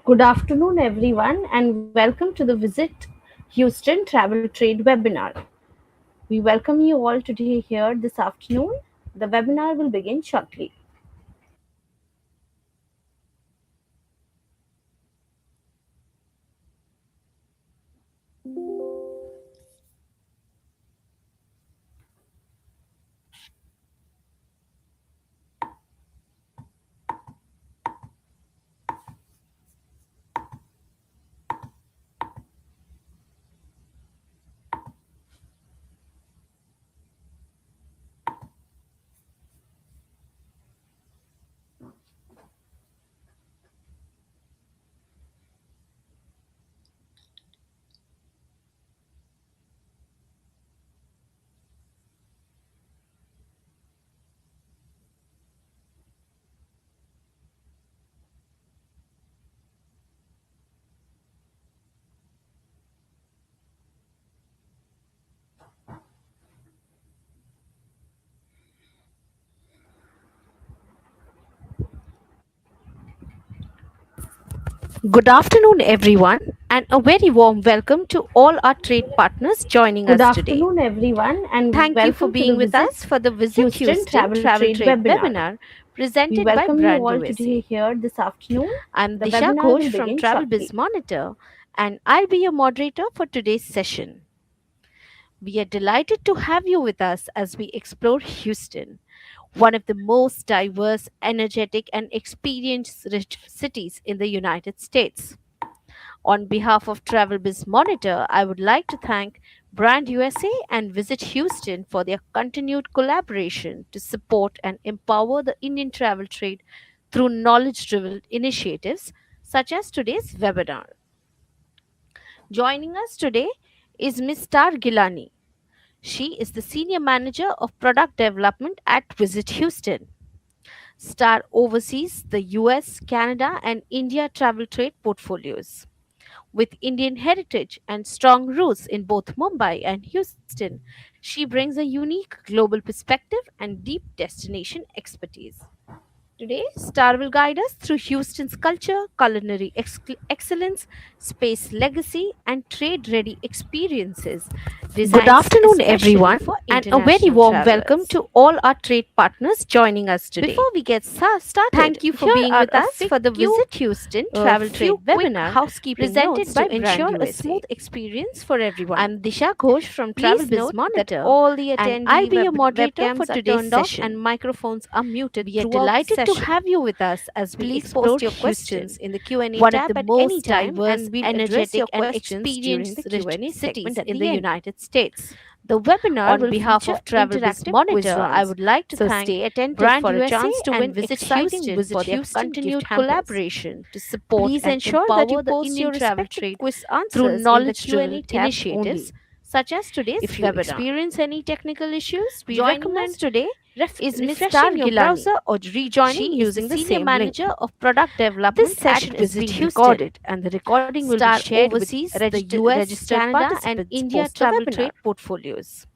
Good afternoon, everyone, and welcome to the Visit Houston Travel Trade webinar. We welcome you all today here this afternoon. The webinar will begin shortly. Good afternoon, everyone, and a very warm welcome to all our trade partners joining Good us today. afternoon, everyone, and Thank you for welcome to the being with Visit us for the Visit Houston Houston Travel Travel Trade Trade webinar. webinar We presented by welcome you Brand all today USA. here this afternoon. I'm The Disha webinar will Ghosh from begin shortly. TravelBiz Monitor, and I'll be your moderator for today's session. We are delighted to have you with us as we explore Houston, one of the most diverse, energetic, and experience rich cities in the United States. On behalf of TravelBiz Monitor, I would like to thank Brand USA and Visit Houston for their continued collaboration to support and empower the Indian travel trade through knowledge driven initiatives such as today's webinar. Joining us today is Ms. Tar Gilani. She is the Senior Manager of Product Development at Visit Houston. Star oversees the US, Canada, and India travel trade portfolios. With Indian heritage and strong roots in both Mumbai and Houston, she brings a unique global perspective and deep destination expertise. Today, Star will guide us through Houston's culture, culinary excellence, space legacy, and trade ready experiences Good designed afternoon, especially everyone, for and a very international warm welcome travelers. to all our trade partners joining us today. Before we get started, Thank you for here being are with a us for the few, Visit Houston a Travel few Trade quick webinar housekeeping presented notes by to Brand ensure a USA. smooth experience for everyone. I'm Disha Ghosh from Please TravelBiz note that Monitor, all the and I'll attendee be your moderator for webcams are today's turned off session. and microphones are muted We are throughout the delighted to session. have you with us as we Please explore post your questions Houston, in the Q&A one of tab the at any most time diverse, and we'll address energetic, your and questions during the experience-rich Q&A cities segment at in the the end. United States. The webinar On will behalf feature of TravelBiz interactive quiz Monitor, I rounds, would like to so thank stay attentive Brand for a USA chance to and win Visit exciting Houston Visit for their Houston gift continued hampers. collaboration to support Please and ensure that you empower the post your Indian travel respective trade quiz through answers in the knowledge Q&A driven tab initiatives only. such as today's If you webinar. experience any technical issues, we Joining us recommend today is Ms. Tar refreshing your Gilani. browser or rejoining She is the using the Senior same link. Manager of Product This Development at session is Visit being Houston. recorded and the recording will be Star shared with oversees the US, registered Canada, and participants India post the travel webinar. trade portfolios.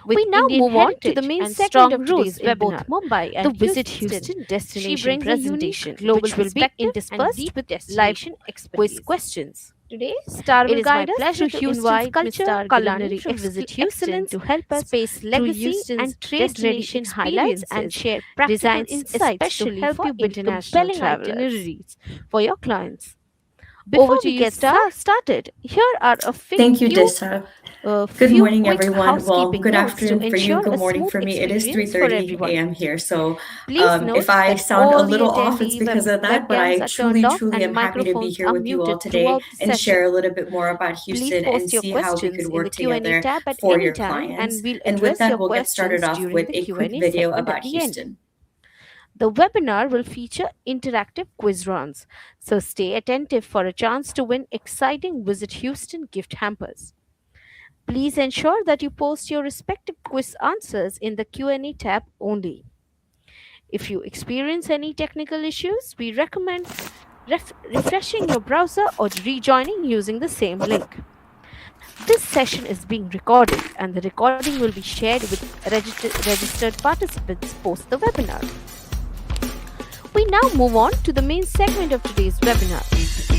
We With now Indian move on to the heritage main and segment strong of roots today's in both webinar, Mumbai the and Visit Houston, Houston she destination brings a unique presentation, global which will be perspective and interspersed deep with live destination quiz expertise. questions. Today, Star it will is my guide us pleasure through to Houston's invite Ms. culture, Tar Gilani culinary from Visit Houston excellence, to help us space through legacy, Houston's and trade ready trade-ready highlights and experiences share practical designed insights to especially help for you build international compelling travelers. itineraries for your clients. Before Over to we you, get Star. started, here are Thank you, Disha. Good few morning, quick everyone. Well, housekeeping good notes to afternoon for you. ensure Good a morning smooth for me. It is experience for 3:30 everyone. a.m. here. So Please if note I that sound a all the little off, it's attendee because of that. But webcams I are turned truly, off truly and am happy to be microphones here are with you all muted today throughout the and share session. a little bit more about Please Houston and post your see how we could questions in the work Q&A together tab at for any your time clients. and we'll And with address that, your we'll get started questions off during with the a quick Q&A video segment at about the end. Houston. The webinar will feature interactive quiz rounds, so stay attentive for a chance to win exciting Visit Houston gift hampers. Please ensure that you post your respective quiz answers in the Q&A tab only. If you experience any technical issues, we recommend refreshing your browser or rejoining using the same link. This session is being recorded and the recording will be shared with registered participants post the webinar. We now move on to the main segment of today's webinar,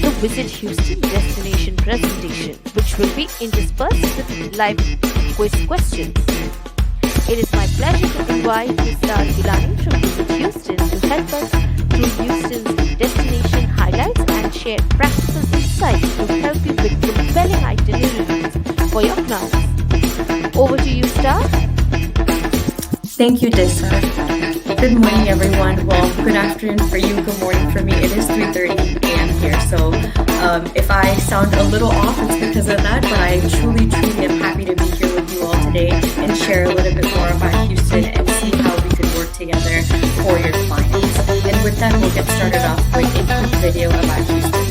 the Visit Houston Destination Presentation, which will be interspersed with live quiz questions. It is my pleasure to invite Mr. Gilani from Visit Houston to help us through Houston's destination highlights and share practical insights to help you with compelling itineraries for your clients. Over to you, Star. Thank you, Disa. Good morning, everyone. Well, good afternoon for you. Good morning for me. It is 3:30 a.m. here, so if I sound a little off, it's because of that. But I truly am happy to be here with you all today and share a little bit more about Houston and see how we could work together for your clients. And with that, we'll get started off with a quick video about Houston.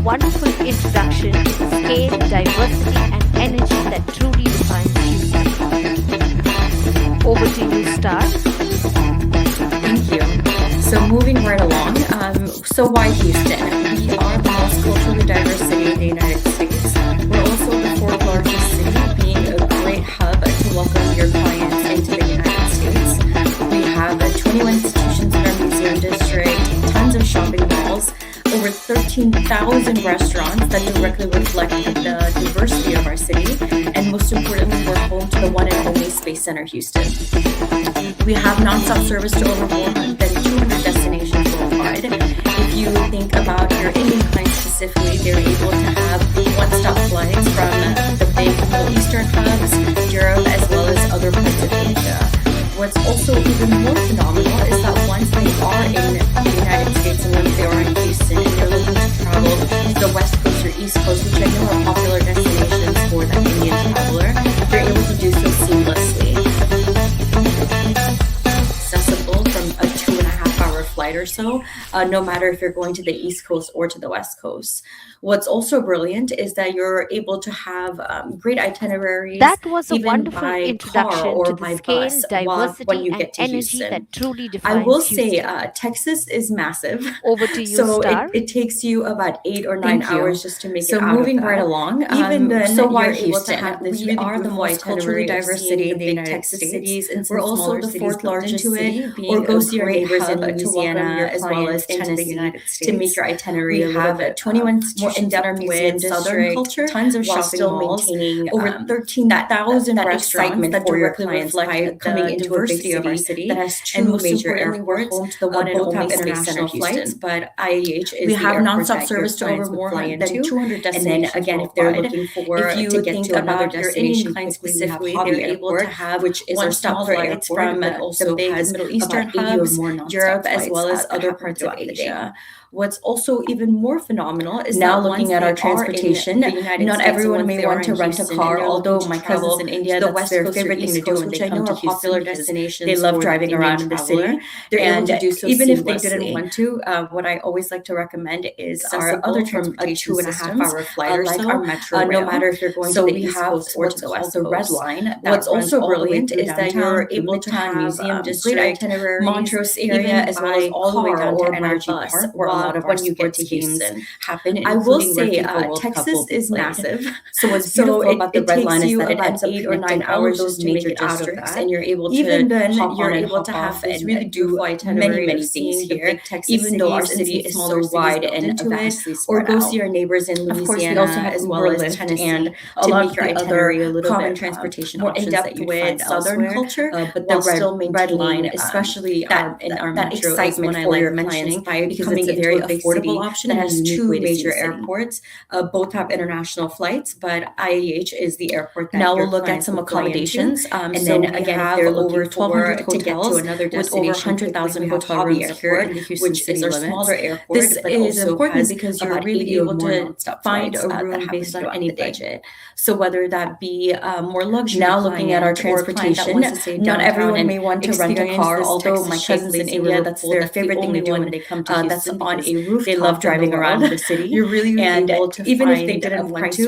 Wonderful introduction to the scale, diversity, and energy that truly defines Houston. Over to you, Star. Thank you. So moving right along, so why Houston? We are the most culturally diverse city in the United States. We're also the fourth largest city, being a great hub to welcome your clients into the United States. We have 21 institutions in our museum district, tons of shopping malls, over 13,000 restaurants that directly reflect the diversity of our city, and most importantly, we're home to the one and only Space Center Houston. We have nonstop service to over more than 200 destinations worldwide. If you think about your Indian clients specifically, they're able to have one-stop flights from the big Middle Eastern hubs, Europe, as well as other parts of Asia. What's also even more phenomenal is that once they are in the United States and once they are in Houston and they're looking to travel to the West Coast or East Coast, which I know are popular destinations for that Indian traveler, they're able to do so seamlessly. Accessible from a 2.5-hour flight or so, no matter if you're going to the East Coast or to the West Coast. What's also brilliant is that you're able to have great itineraries. That was a even wonderful by introduction car or to by the scale, bus diversity, when you and get to energy Houston. that truly defines I will Houston. say Texas is massive. Over to you, So Star. it takes you about 8 or 9 Thank you. hours just to make So it out moving of that. right along, Even then, so why you're able to Houston? have this We really are the beautiful most culturally itinerary of diverse seeing city the in the big United Texas States. cities and some We're also smaller the cities fourth built largest into city, it, being or go a see your great neighbors in hub to welcome Louisiana your as well as clients into the Tennessee United to make States. your itinerary We a little have bit 21 more institutions in in our depth museum with Southern district, culture, tons of while shopping still malls, maintaining over 13,000 that restaurants excitement that for your directly clients reflect by the coming into a big diversity of our city city. that has And two most major importantly, we're airports. home to the one and Both only have Space Center international Houston. flights, but IAH is We the have airport nonstop that service to your over clients would more fly than into. 200 And then destinations again, if they're worldwide. looking for If you to get think to another about your Indian destination clients quickly, we have specifically, Hobby they're able to Airport, have which is our one-stop smaller flights airport, from but the also big has Middle Eastern about 80 or hubs, more nonstop Europe, as flights well as other happen parts of throughout the day. Asia. What's also even more phenomenal is now looking at our transportation. Not everyone may want to rent a car, although my cousins in India, that's their favorite thing to do, which I know are popular destinations. They love driving around in the city. They're able to do so even if they didn't want to. What I always like to recommend is our other transportation system, 2.5 hour flight or so, our metro rail. No matter if you're going to the East Coast or to the West Coast. Red Line. What's also brilliant is that you're able to have museum district, itineraries, Montrose area, as well as all the way down to Energy Park, where a lot of our sports games happen. I will say Texas is massive. So what's beautiful about the Red Line is that it ends up 8 or 9 hours those major districts, and you're able to even then you're able to have these really beautiful itineraries, many things here. Even though our city is so wide and vastly spread out. Or go see our neighbors in Louisiana, of course, we also have as well as Tennessee, and a lot of your itinerary a little common bit transportation more in depth with Southern culture, but the Red Line, especially in our metro, is one I like mentioning because it's a very affordable option. It has 2 major airports. Both have international flights, but IAH is the airport that now we'll look at some accommodations. And so then again, if they're over 1,200 hotels to another destination, with over 100,000 hotel rooms here in the Houston which city is a smaller airport. This is important because you're really able to find a room based on any budget. So whether that be more luxury, now looking at our transportation, not everyone may want to rent a car. Although my cousins in India, that's their favorite thing to do when they come to Houston. That's on a rooftop. They love driving around the city. You're really able to even if they didn't want to.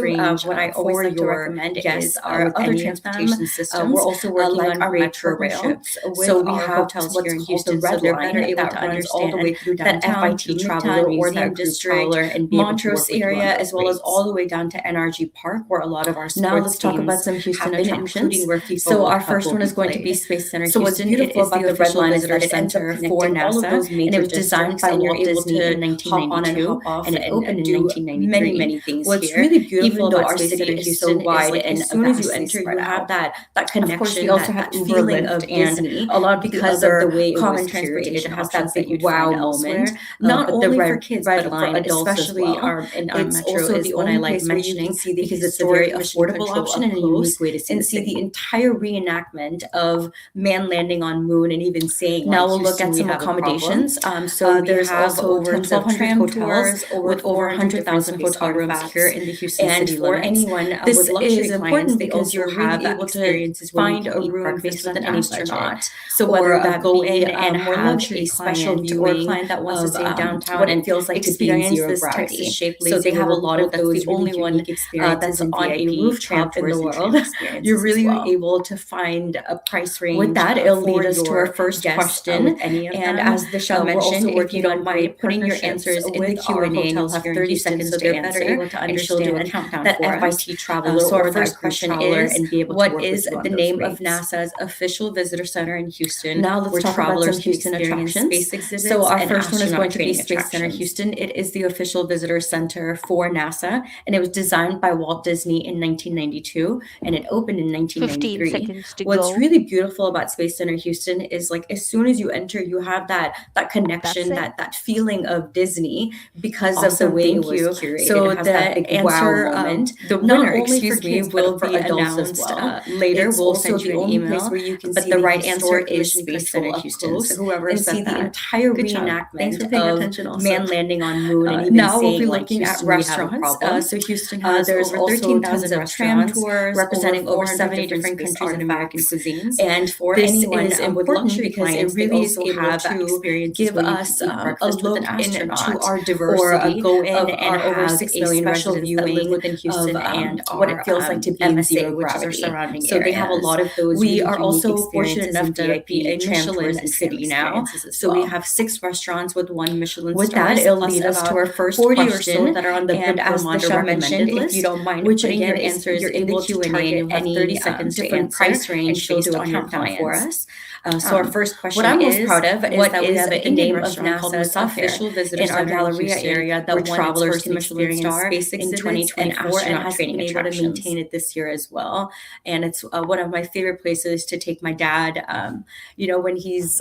What I always like to recommend is our other transportation systems. We're also working on our metro rail. So we have hotels here in Houston, so they're better able to understand all the way through downtown, FIT Traveler or that district, and Montrose area, as well as all the way down to NRG Park, where a lot of our sports now let's talk about some Houston attractions. So our first one is going to be Space Center Houston. So what's beautiful about the Red Line is that it ends up for NASA, and it was designed by Walt Disney in 1992, and it opened in 1993. Many things what's here. Really beautiful even though our city is so wide, and as soon as you enter, you have that connection. Of course, we also have feeling of Disney. A lot because of the way common transportation has that big wow moment. Not only for kids, but for adults, especially in our metro is one I like mentioning because it's a very affordable option and a unique way to see the entire reenactment of man landing on moon and even saying. Now we'll look at some accommodations. So there's also over 1,200 hotels with over 100,000 hotel rooms here in the Houston city limits. And for anyone with luxury clients, because you're really able to find a room based on any budget. So whether that go in and have a special viewing or client that wants to stay downtown what it feels like to experience this Texas-shaped lazy river. So they have a lot of those the only one that's on a rooftop in the world. You're really able to find a price range. With that, it'll lead us to our first question. And as the show mentioned, if you don't mind putting your answers in the Q&A, you'll have 30 seconds to answer, and she'll do a countdown that FIT Traveler so our first question is, what is the name of NASA's official visitor center in Houston? Now let's talk about some Houston attractions. So our first one is going to be Space Center Houston. It is the official visitor center for NASA, and it was designed by Walt Disney in 1992, and it opened in 1993. 15 seconds to What's go. really beautiful about Space Center Houston is like as soon as you enter, you have that connection, that feeling of Disney because of the way it was curated. So it has that big answer, wow moment. The winner, excuse me, will be announced later. We'll send you an email, where you can see the right answer is Space Center Houston. So whoever and see the entire reenactment of man landing on moon and even now we'll be looking at restaurants. So Houston has there's over 13,000 restaurant tours representing over 70 different countries and American cuisines. And for anyone with luxury because it really is able to give us a look into our diversity, or go in and over 6 million special viewing within Houston and what it feels like to be in zero gravity. Surrounding so they have a lot of those. We are also fortunate enough to be a Michelin city now. So we have 6 restaurants with 1 Michelin star. With that, it'll lead us to our first 40 question, or so that are on the and as the show mentioned list, if you don't mind which putting your answers, you're able to target any 30 seconds different price range based on your plan for us. So our first question what I'm most proud of is that we have the name of NASA's official visitor in our Galleria area that travelers can Michelin star space in 2024 and has been able to maintain it this year as well. And it's one of my favorite places to take my dad. When he's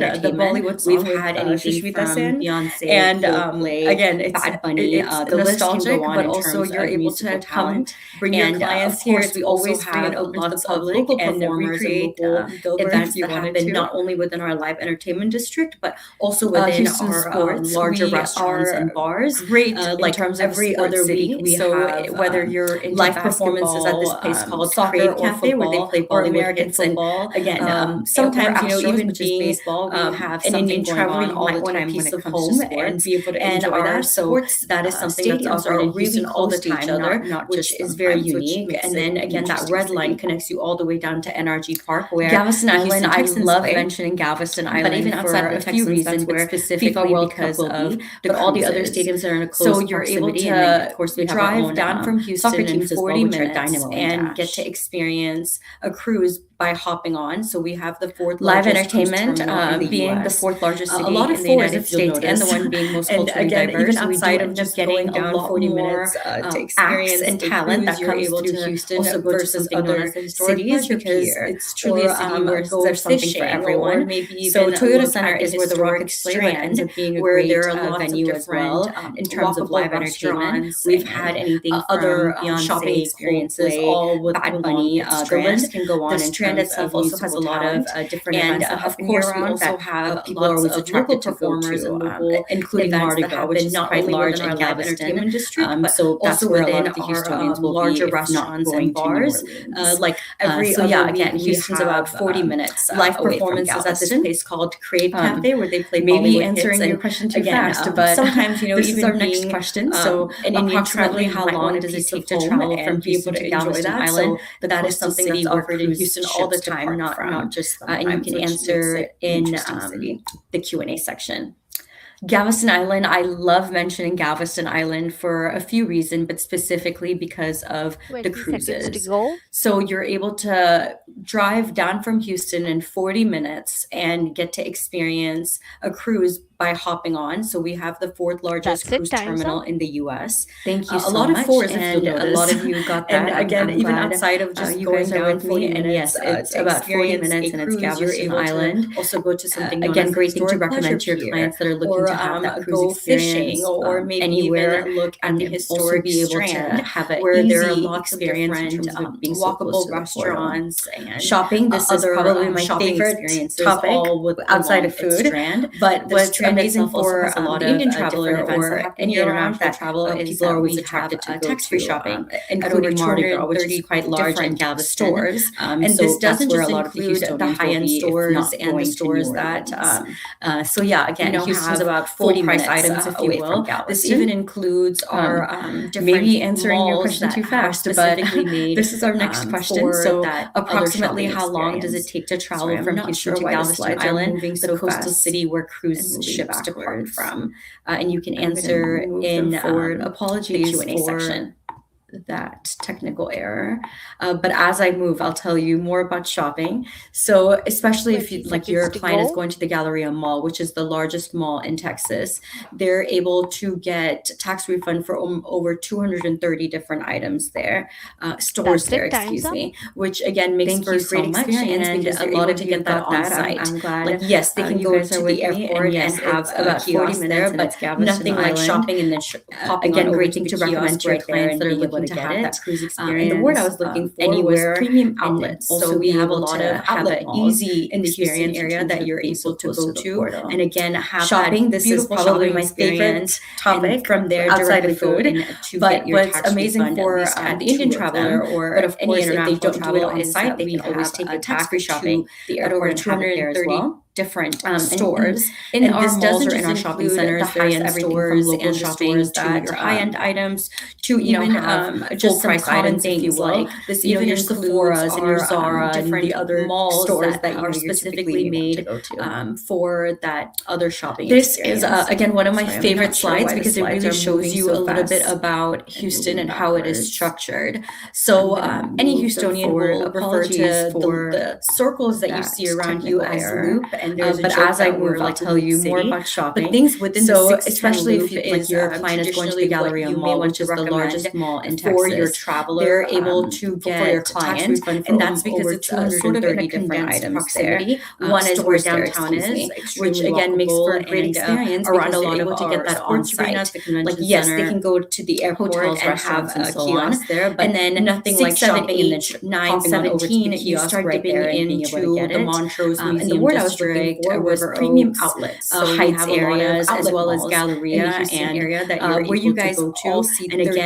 the Bollywood song. We've had anything from Beyonce, and again, it's Bad Bunny, it's the list can nostalgic, go on but in also terms you're of able musical to come, talent. bring your And clients of here. course, we It's also always have lots of local and performers and recreate local builders events if you that wanted happen to. not only within our live entertainment district, but also within Houston our sports, larger we restaurants are and bars. great Like in terms of every sports other city. week, we So have whether you're into live performances at this place called soccer Crave or Cafe, where they football play or Bollywood American hits. And football, again, sometimes sometimes Astros, even which is being baseball, we have an something Indian going traveler, on you all might the want a time when piece it of comes to home sports. and be able to enjoy our that. So sports that is something that's stadiums are really really close all the to each time, other, not which just is very sometimes, which unique. makes And it then again, that interesting red for line people. connects you all the way down to NRG Park, where Galveston at Nolan, Houston, I Texans love play. mentioning Galveston Galveston Island, but even outside for of a the few Texans, reasons, that's but where specifically FIFA World because Cup will of be. the But all the other cruises. stadiums are in a So close you're able proximity, to and then, of course, we have our drive own down from soccer Houston in teams as 40 well, which are minutes Dynamo and Dash. get to experience a cruise by hopping on. So we have the fourth Live largest cruise entertainment, terminal in the being the US. fourth largest A city lot of in the fours, United if you'll States, and the notice. one being most And culturally again, diverse. even So we do outside of end up just getting going a down lot 40 more minutes to acts experience and a talent cruise, that you're comes able through to Houston also go to versus something known other as the historic cities, pleasure because pier, it's truly a city where go there's something for fishing, everyone. or maybe even So Toyota look Center at is the where the historic Rocket Display ends Strand, up being a where great there are lots of venue as well, different in terms of walkable live entertainment. restaurants We've and had anything from other Beyonce, shopping experiences, Coldplay, all with Bad along Bunny. its The strand. list can go on The in strand terms itself of also has a musical lot of talent, different and events that of happen course we year-round also that have people are lots always of local attracted to go performers to, and local including events Mardi that Gras, have which been is not quite only large within in our live Galveston. entertainment district, but So that's also where a within lot of the our Houstonians will larger be, if not restaurants going and to New bars. Orleans. Like every so, other yeah. week Again, we Houston's about have 40 minutes live away from performances at this Galveston. place called Crave Um, Cafe, where they play Maybe Bollywood answering hits. your And question too again, fast, but sometimes this even is our next being, question. So, an Indian approximately traveler, how long does it take to travel from Houston to Galveston Island? So That is something that's offered in Houston all the time, not just and you sometimes, can which answer makes it in interesting city. the Q&A section. Galveston Island, I love mentioning Galveston Island for a few reasons, but specifically because of the 20 seconds to cruises. go. So you're able to drive down from Houston in 40 minutes and get to experience a cruise by hopping on. So we have the fourth largest That's it, cruise time's terminal up. in the US. Thank you A so lot much, of fours, if and you'll a lot notice. of you got And that. again, I'm even glad, outside of just you going guys are down with 40 me, and yes, minutes, it's about 40 minutes, and it's cruise, you're Galveston able Island. to also go to something known Again, as great thing to historic recommend to your pleasure clients that are looking or to have that cruise go experience, fishing, or maybe anywhere, even look at and the also historic be able Strand, to have an where there are easy lots of experience in different terms of it being so close walkable to the portal. restaurants and Shopping, this is other probably my shopping favorite experiences, topic all with outside along of its food. Strand. But The what's Strand amazing itself also for has a lot the of Indian traveler different events that or happen any year-round international that travel is people are that always we attracted have to go tax-free to, shopping, including at over Mardi Gras, 230 which is quite large in different Galveston. stores. And So this that's doesn't where just a lot of the include the Houstonians will high-end be, if stores not and the going to stores New that Orleans. so yeah, again, You know, Houston's have about 40 full price minutes items, if you away from will. This Galveston. even includes our different Maybe answering your malls question that too are fast, but specifically made. this is our next question. For So that approximately other how shopping long does it experience. take to travel Sorry, I'm from not Houston sure to why the Galveston slides are Island, moving the so coastal fast city where and cruise moving ships depart backwards. from? And you can I'm gonna answer move in them forward. the Apologies Q&A for section. that technical error. But as I move, I'll tell you more about shopping. So especially if 20 like your seconds to client is go. going to the Galleria Mall, which is the largest mall in Texas, they're able to get tax refund for over 230 different items there, stores That's there, it, time's excuse up. me, which again makes Thank for you a great so much, experience and because a they're lot able of to you get that got on that. site. I'm glad. Like yes, they can you go guys to are with the me, airport and yes, and have it's a about 40 kiosk minutes, there, and but it's Galveston nothing like Island. shopping and then hopping Again, on over great to thing the to kiosk recommend to your right there clients and that are being able looking to to get have that it. cruise experience. And the word I was looking for Anywhere, was premium and outlets. also So we we have have a a lot lot of of have outlet an malls easy in the Houston experience area in that terms you're of being so able to close go the to, portal. and again have Shopping, that this is beautiful probably shopping my favorite experience. topic And from there outside directly of food. go in to But get your what's tax amazing refund, for at least on the Indian two of traveler them. or But of any course, if they international don't do it travel on is site, that they we can always have take the tax-free taxi shopping to the at airport over and have it there as 230 well. different And stores. in And our this malls doesn't or just in our shopping include centers, the there's high-end everything stores from local and stores shopping to to your high-end items to you know, even have just full some price common items, if you things will. like This you know, even your includes Sephora's and your our Zara and different the other malls stores that you are know, you're specifically typically want to made go to. for that other shopping This experience. is again one of my Sorry, I'm favorite not sure slides why the because it slides really are shows moving you so a little bit fast about Houston moving and how it is backwards. structured. So any Houstonian will refer to the circles that you see around you as loop, and there's but a joke as I that we're move, I'll about to tell leave you the more city. about shopping. But things within So the especially if loop like your client is going to the Galleria Mall, which is the largest mall in Texas, for your traveler, they're able to for get your tax client, refund for and that's because over it's sort of in 230 a different condensed items proximity. there. One is where Stores there, downtown excuse is, me, which again makes for a great and, experience around because a they're lot of able to our get that on sports arenas, site. the convention Like yes, center, they can go to the airport hotels, and restaurants, have and a so kiosk on. there, but And then nothing 6, like 7, shopping 8, 9, 17, you start right dipping there and being able to into get the it. Montrose Museum And the word I was looking District, for was River premium Oaks, outlets. So we Heights have a lot of areas, as outlet well as malls Galleria in the Houston and area that you're where able you guys to go to. all see And again,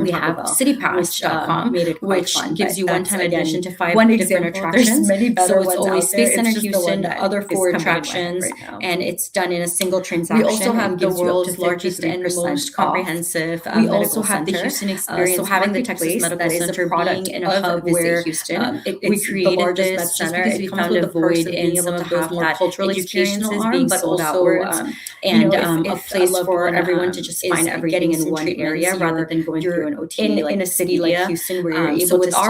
from We Taco have Bell, citypass.com, made it quite which fun. gives you That's, one-time again, admission to 5 one different example. There's attractions. many better So it's ones always out there. Space Center It's just the one Houston, that other is 4 coming in my head attractions, right now. and it's done in a single transaction. We also have and the gives you up to world's largest and 53% most off. comprehensive We medical also have the center. Houston So Experience having the Marketplace Texas Medical that is a Center product being in a of hub Visit where Houston. we It's the created largest med this just center. because It we comes found with a the perks void of being in able some to of those have more that cultural educational experiences arm, being but sold also, outwards, you and know, a if a place loved for one everyone to just is find getting everything in one treatments. area rather than going through an OT, in like a city like Expedia. Houston where you're So able with to our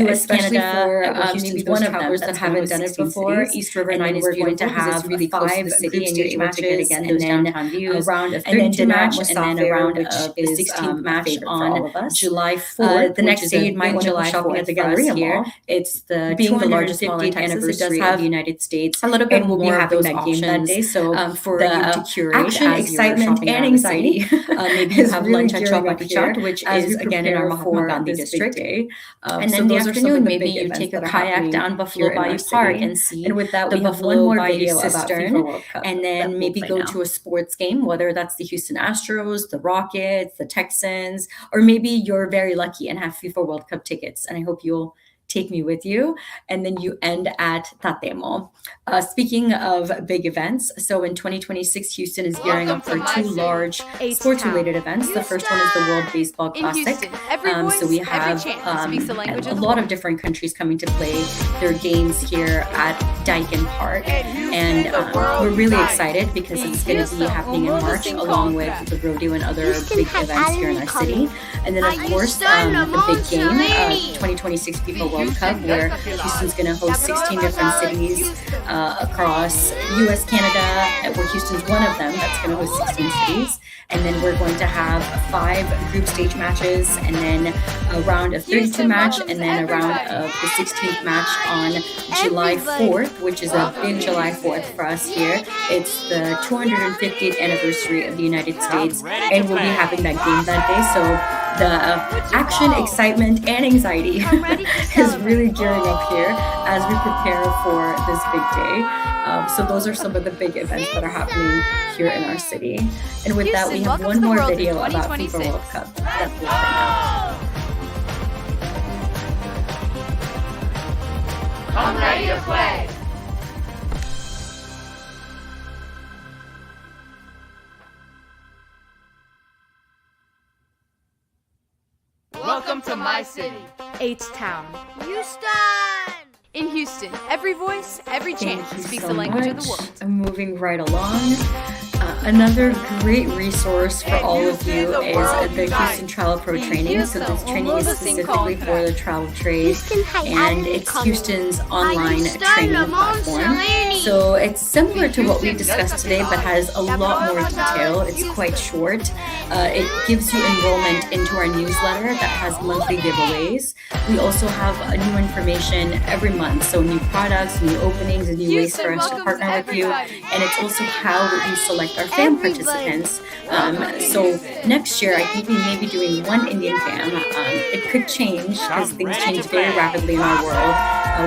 US, especially Canada, for or maybe Houston's those one of them travelers that that's going haven't to done it 16 before. cities. East River And 9 then is we're going beautiful to because it's have really close to the 5 city group and you're stage able to get, matches, again, and those then downtown a views. round of And then 32 dinner at match, and then a Musafir, round which of is the the 16th my match favorite for all of on us. July 4th, The which next is day, a you might big want to go July shopping 4th at the for us Galleria here. Mall. It's the Being the largest mall in 250th Texas, it does anniversary of have the United States, a little bit and we'll be more of having those that options game that day. So for the you to curate action, as you're excitement, shopping and around the city. anxiety. Maybe you is have really lunch at gearing up Chapati here Chaat, which as we is again in our prepare Mahatma for Gandhi this big District. day. And So then the those are some of afternoon, the maybe big you events take a that are kayak happening down here Buffalo in our Bayou Park city. and see And with that, the we have one Buffalo more Bayou video about FIFA Cistern, World Cup and that then we'll maybe play go now. to a sports game, whether that's the Houston Astros, the Rockets, the Texans, or maybe you're very lucky and have FIFA World Cup tickets. And I hope you'll take me with you. And then you end at Tatemo. Speaking of big events, so in 2026, Houston is gearing up for two large sports-related events. The first one is the World Baseball Classic. So we have a lot of different countries coming to play their games here at Daikin Park. And we're really excited because it's going to be happening in March along with the rodeo and other big events here in our city. And then, of course, the big game, 2026 FIFA World Cup, where Houston's going to host 16 different cities across U.S., Canada, where Houston's one of them that's going to host 16 cities. And then we're going to have 5 group stage matches, and then a round of 32 match, and then a round of the 16th match on July 4th, which is a big July 4th for us here. It's the 250th anniversary of the United States, and we'll be having that game that day. So the action, excitement, and anxiety is really gearing up here as we prepare for this big day. So those are some of the big events that are happening here in our city. And with that, we have one more video about FIFA World Cup that we'll play now. I'm ready to play. Welcome to my city, H-Town. Houston. In Houston, every voice, every chant speaks the language of the world. I'm moving right along. Another great resource for all of you is the Houston Travel Pro training. So this training is specifically for the travel trade, and it's Houston's online training platform. So it's similar to what we discussed today, but has a lot more detail. It's quite short. It gives you enrollment into our newsletter that has monthly giveaways. We also have new information every month, so new products, new openings, and new ways for us to partner with you. And it's also how we select our fam participants. So next year, I think we may be doing one Indian fam. It could change because things change very rapidly in our world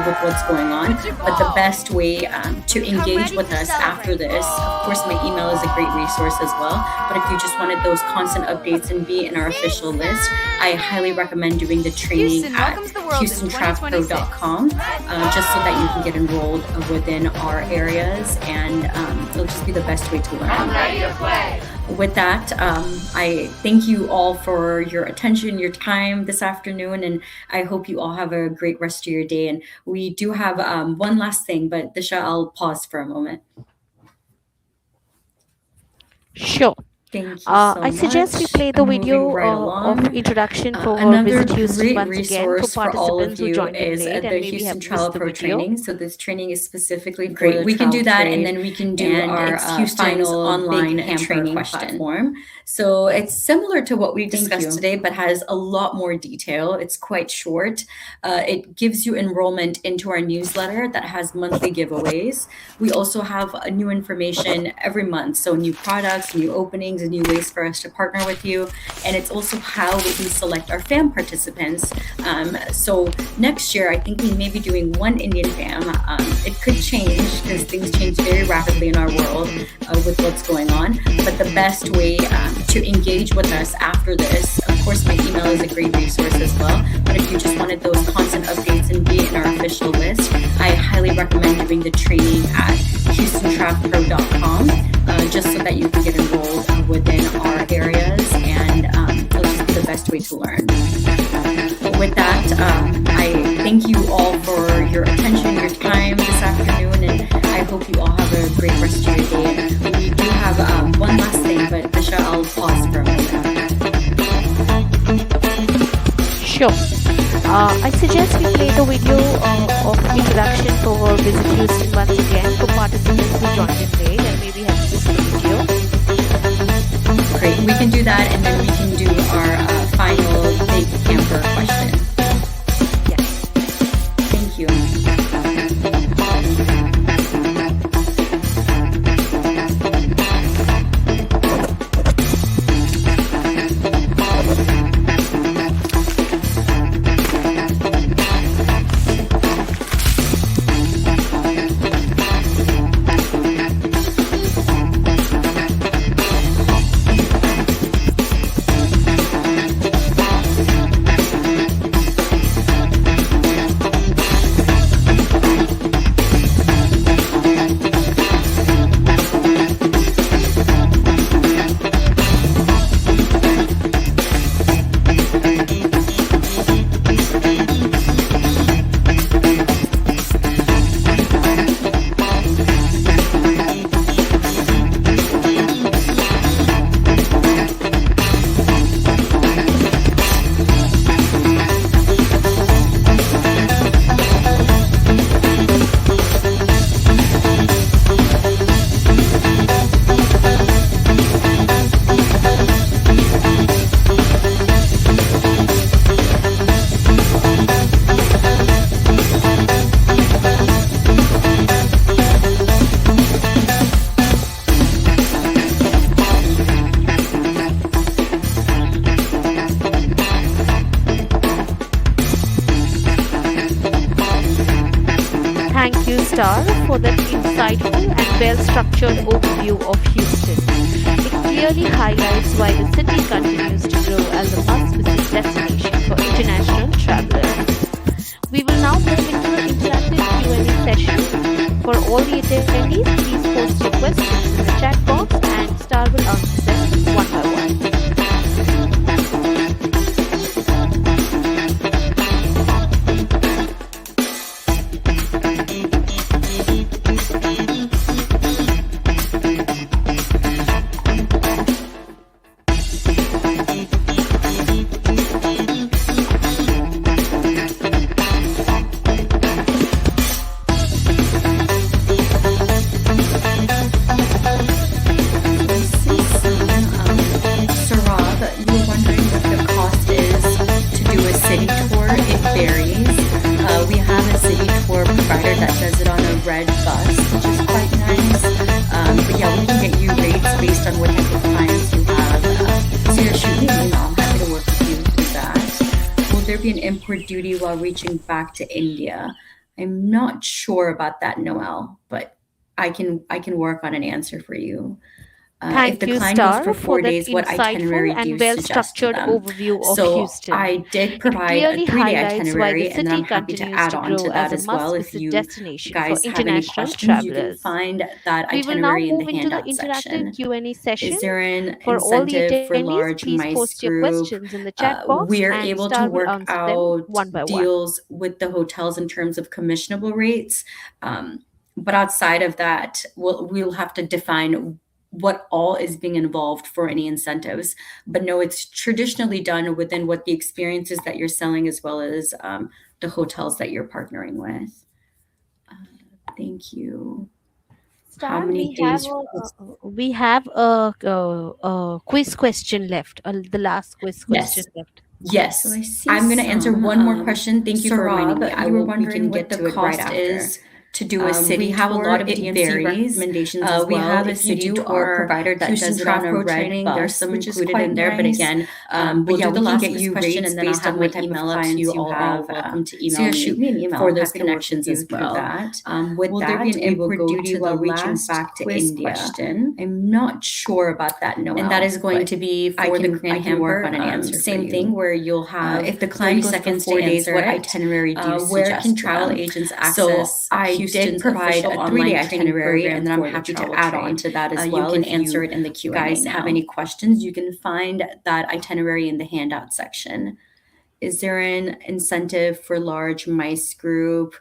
with what's going on. But the best way to engage with us after this, of course, my email is a great resource as well. But if you just wanted those constant updates and be in our official list, I highly recommend doing the training at HoustonTravPro.com, just so that you can get enrolled within our areas, and it'll just be the best way to learn. I'm ready to play. With that, I thank you all for your attention, your time this afternoon, and I hope you all have a great rest of your day. And we do have one last thing, but Disha, I'll pause for a moment. Sure. Thank you so I suggest much. we play the I'm moving video right along. of introduction for Another Visit Houston great once again for resource for all participants of who you joined in is late and the maybe Houston have Travel missed the Pro video. training. So this training is specifically for Great. the We can do travel that, trade, and then we can do and our it's Houston's final online big training question. platform. So it's similar to what we discussed you. today, but has a lot more detail. It's quite short. It gives you enrollment into our newsletter that has monthly giveaways. We also have new information every month, so new products, new openings, and new ways for us to partner with you. And it's also how we select our fam participants. So next year, I think we may be doing one Indian fam. It could change because things change very rapidly in our world with what's going on. But the best way to engage with us after this, of course, my email is a great resource as well. But if you just wanted those constant updates and be in our official list, I highly recommend doing the training at HoustonTravPro.com, just so that you can get enrolled within our areas, and it'll just be the best way to learn. With that, I thank you all for your attention, your time this afternoon, and I hope you all have a great rest of your day. And we do have one last thing, but Disha, I'll pause for a moment. Sure. I suggest we play the video of introduction for Visit Houston once again for participants who joined in late and maybe have missed the video. Great, we can do that, and then we can do our final big camper question. Yes. Thank you. you, Star, for that insightful and well structured overview of Houston. It clearly highlights why the city continues to grow as a must visit destination for international travelers. We will now move into the interactive Q&A session. For all the attendees, please post your questions in the chat box and Star will answer them one by one. Duty while reaching back to India? I'm not sure about that, Noel, but I can work on an answer for you. If the Thank you, client goes Star, for 4 for that days, what itinerary insightful do you and well suggest to structured them? overview of So Houston. I did It provide a clearly 3-day highlights why the itinerary, and then city I'm happy to continues add to on to grow that as a as well. must If visit you destination for guys have any international questions, you can travelers. find that We will now itinerary in the move into the handout interactive section. Q&A session. Is there an For all the incentive for attendees, large please MICE post your group? questions in the chat box We're and able to Star will work answer them out one by one. deals with the hotels in terms of commissionable rates. But outside of that, we'll have to define what all is being involved for any incentives. But no, it's traditionally done within what the experiences that you're selling as well as the hotels that you're partnering with. Thank you. How Star, many days? we have a quiz question left, the last quiz question Yes. left. Yes, I'm going to answer one more question. Thank you for reminding me. you were We wondering can what get the to it right cost after. is to do a city We have a tour. lot of It DMC varies. recommendations as well. We have a If you city do tour our provider that Houston does it on a Pro red training, there's bus, some which is included quite in there. But nice. again, But we'll yeah, do the we can last get quiz you question, rates and then I'll based have on my what type of email up to clients you you all. have. Are welcome to So email yeah, me shoot me an email. for I'm those happy to work with connections you as through well. that. With Will that, there be an we will import go duty to the while reaching last back to quiz India? question. I'm not sure about that, Noel. And that is going to be for the Korean I can work camper. on an answer Same for thing you. where you'll have If the 30 client goes for seconds 4 to days, answer what it. itinerary do you Where suggest can to travel them? agents So access I did Houston's provide official a online 3-day training itinerary, program, and then I'm for the happy to travel add trade. on to that as You well. can If answer you it in the Q&A guys now. have Any questions, you can find that itinerary in the handout section. Is there an incentive for large MICE group?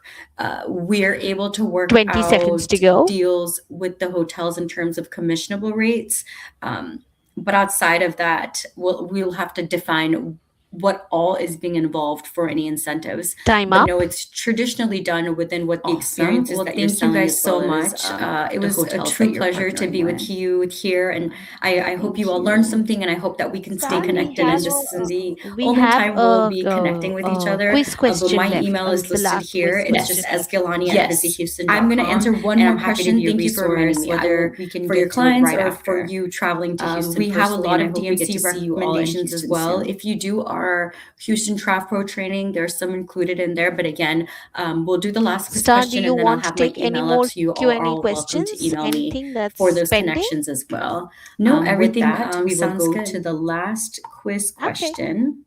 We're able to work 20 seconds out to go. deals with the hotels in terms of commissionable rates. But outside of that, we'll have to define what all is being involved for any incentives. Time But up. no, it's traditionally done within what the Awesome. experiences Well, that you're thank you selling guys as so well much. as It the was a hotels true that you're pleasure to partnering be with with you here, and I hope you all learned something, and I hope that we can stay Star, connected. And this is the we only have time we'll be connecting with each other. quiz But question my left. email is The listed last here. quiz It's question just left. esgalani@busyhouston.com. I'm going to answer one and more I'm happy to question. be a Thank you for resource, reminding me. whether We can for get your to it clients right or after. for you traveling to Houston. We have a lot of personally, and I hope we get DMC to see you all in recommendations as Houston well. soon. If you do our Houston Trav Pro training, there's some included in there. But again, we'll do the last quiz Star, do question, you and then I'll want to have my take any email up more to you all. Q&A Are welcome questions? to email me Anything that's for those pending? connections as well. No, With everything that, we will sounds go good. to the last quiz Okay. question.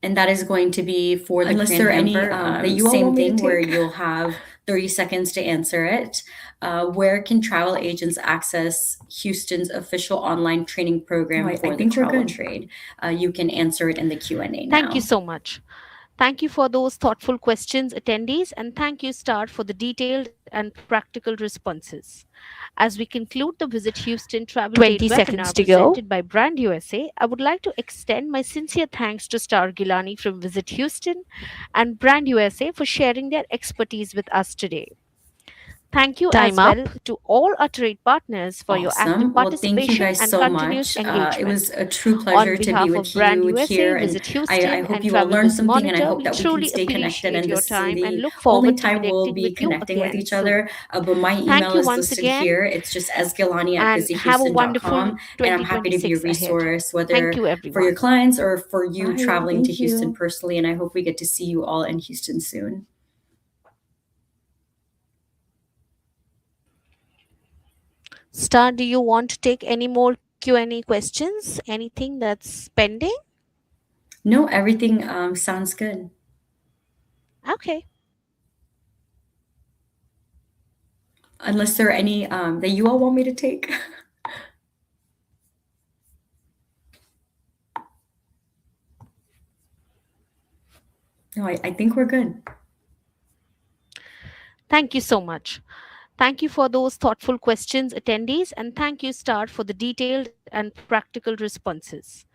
And that is going to be for the Unless Korean there are any, camper. that you all Same want me to thing where take. you'll have 30 seconds to answer it. Where can travel agents access Houston's official online training program I for the think we're travel good. trade? You can answer it in the Q&A now. Thank you so much. Thank you for those thoughtful questions, attendees, and thank you, Star, for the detailed and practical responses. As we conclude the Visit Houston Travel 20 Date seconds webinar to go. presented by Brand USA, I would like to extend my sincere thanks to Star Gilani from Visit Houston and Brand USA for sharing their expertise with us today. Thank you Time as up. well to all our trade partners for your active Awesome. Well, thank you participation guys and so continuous much. engagement. It was a true On pleasure to be behalf with of Brand you USA, here, and Visit Houston, I hope and you all learned TravelBiz something, and I Monitor, hope we that we can truly stay connected. appreciate And your this is time and the look only forward to time we'll connecting be with you connecting with again each soon. other. But my Thank email you is once listed again here. It's just esgalani at and have a wonderful busyhouston.com, and I'm happy to be a 2026 ahead. resource, Thank whether you, for your everyone. clients or for you Bye. traveling to Thank Houston you. personally. And I hope we get to see you all in Houston soon. Star, do you want to take any more Q&A questions? Anything that's pending? No, everything sounds good. Okay. Unless there are any that you all want me to take. No, I think we're good. Thank you so much. Thank you for those thoughtful questions, attendees, and thank you, Star, for the detailed and practical responses.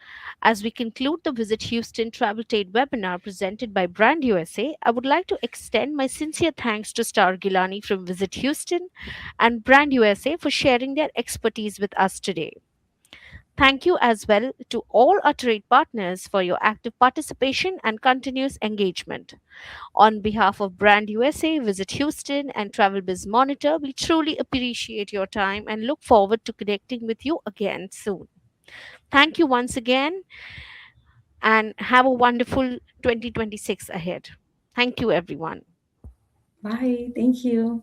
As we conclude the Visit Houston Travel Trade webinar presented by Brand USA, I would like to extend my sincere thanks to Star Gilani from Visit Houston and Brand USA for sharing their expertise with us today. Thank you as well to all our trade partners for your active participation and continuous engagement. On behalf of Brand USA, Visit Houston, and TravelBiz Monitor, we truly appreciate your time and look forward to connecting with you again soon. Thank you once again and have a wonderful 2026 ahead. Thank you, everyone. Bye. Thank you.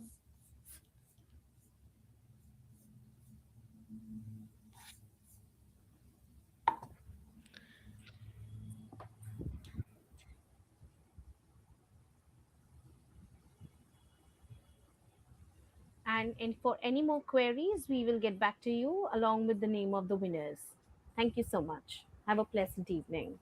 And for any more queries, we will get back to you along with the name of the winners. Thank you so much. Have a pleasant evening.